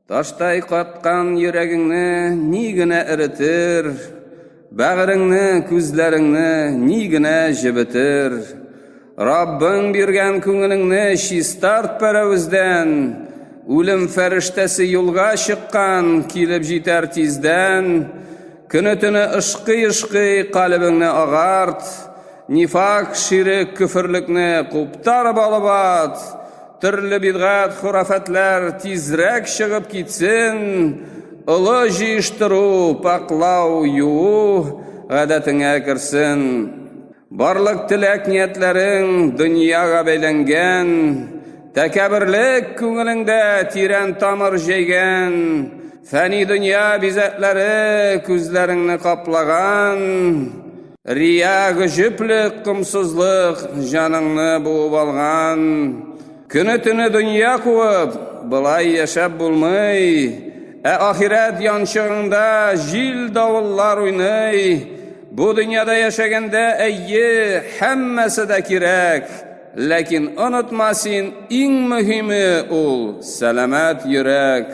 Таштай каткан йөрәгеңне ни генә эритер, бәгыреңне, күзләреңне ни генә җебетер. Раббың биргән күңелеңне чистарт пәрәвездән, үлем фәрештәсе юлга чыккан, килеп җитәр тиздән. Көне-төне ышкый-ышкый калбыңны агарт, нифак, ширек, күферлекне куптарып алып ат. Төрле бидгат, хурафатлар тизрәк чыгып китсен, олы җыештыру, паклау, юу гадәтеңә керсен. Барлык теләк ниятләрең дөньяга бәйләнгән, тәкәбберлек күңелеңдә тирән тамыр җәйгән, фәни дөнья бизәкләре күзләреңне каплаган, рия, гыҗеплек, кымсызлык җаныңны буып алган. Көне-төне дөнья куып, былай яшәп булмый, ахирәт янчыгында җил давыллар уйный. Бу дөньяда яшәгәндә әйе, һәммәсе дә кирәк, ләкин онытма син, иң мөһиме ул сәламәт йөрәк.